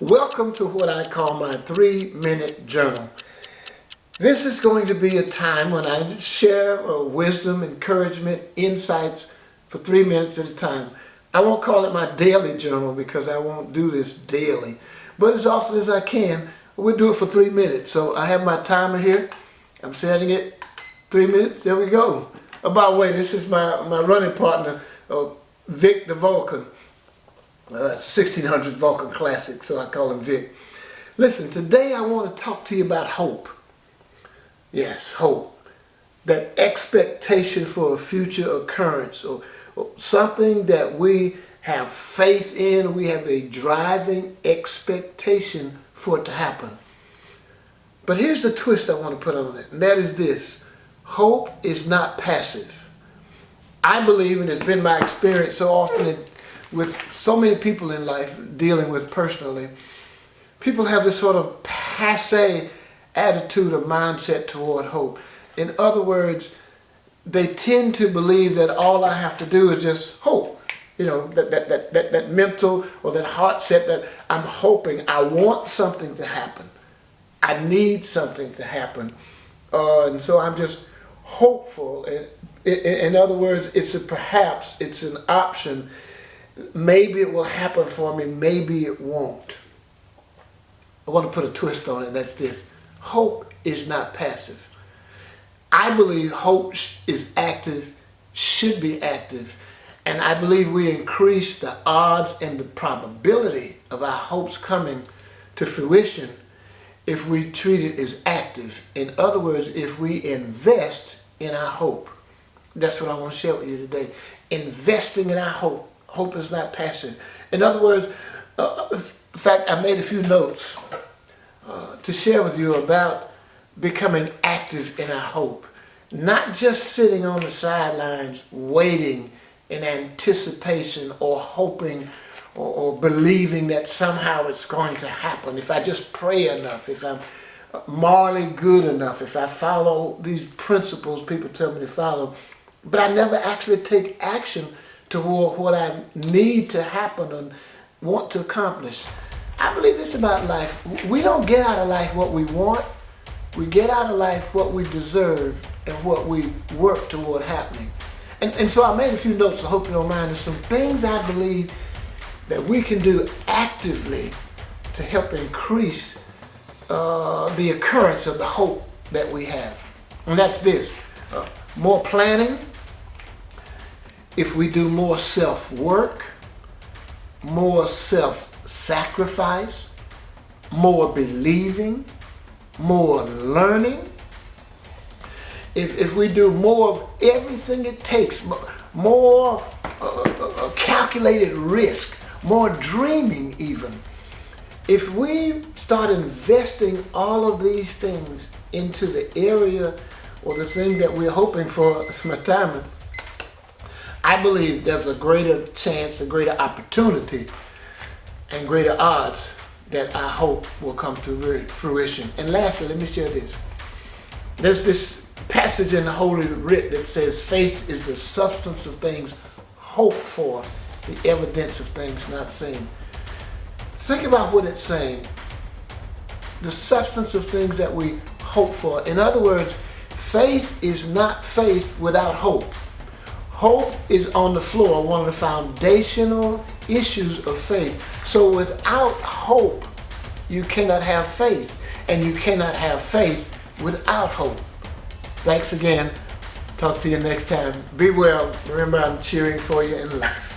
Welcome to what I call my 3-minute journal. This is going to be a time when I share wisdom, encouragement, insights for 3 minutes at a time. I won't call it my daily journal because I won't do this daily, but as often as I can, we'll do it for 3 minutes. So I have my timer here. I'm setting it 3 minutes. There we go. Oh, by the way, this is my running partner, Vic the Vulcan. 1600 Vulcan Classic, so I call him Vic. Listen, today I want to talk to you about hope. Yes, hope. That expectation for a future occurrence or something that we have faith in, we have a driving expectation for it to happen. But here's the twist I want to put on it, and that is this. Hope is not passive. I believe, and it's been my experience so often with so many people in life dealing with personally, people have this sort of passe attitude or mindset toward hope. In other words, they tend to believe that all I have to do is just hope. You know, that mental or that heart set that I'm hoping, I want something to happen. I need something to happen. And so I'm just hopeful. In other words, it's an option. Maybe it will happen for me, maybe it won't. I want to put a twist on it, and that's this. Hope is not passive. I believe hope is active, should be active, and I believe we increase the odds and the probability of our hopes coming to fruition if we treat it as active. In other words, if we invest in our hope. That's what I want to share with you today. Investing in our hope. Hope is not passive. In other words, in fact, I made a few notes to share with you about becoming active in our hope. Not just sitting on the sidelines waiting in anticipation or hoping or believing that somehow it's going to happen. If I just pray enough, if I'm morally good enough, if I follow these principles people tell me to follow, but I never actually take action toward what I need to happen and want to accomplish. I believe this about life. We don't get out of life what we want. We get out of life what we deserve and what we work toward happening. And so I made a few notes. I hope you don't mind. There's some things I believe that we can do actively to help increase the occurrence of the hope that we have. And that's this. More planning. If we do more self-work, more self-sacrifice, more believing, more learning, if we do more of everything it takes, more calculated risk, more dreaming even, if we start investing all of these things into the area or the thing that we're hoping for, it's my timer, I believe there's a greater chance, a greater opportunity, and greater odds that our hope will come to fruition. And lastly, let me share this. There's this passage in the Holy Writ that says, faith is the substance of things hoped for, the evidence of things not seen. Think about what it's saying. The substance of things that we hope for. In other words, faith is not faith without hope. Hope is on the floor, one of the foundational issues of faith. So without hope, you cannot have faith. And you cannot have faith without hope. Thanks again. Talk to you next time. Be well. Remember, I'm cheering for you in life.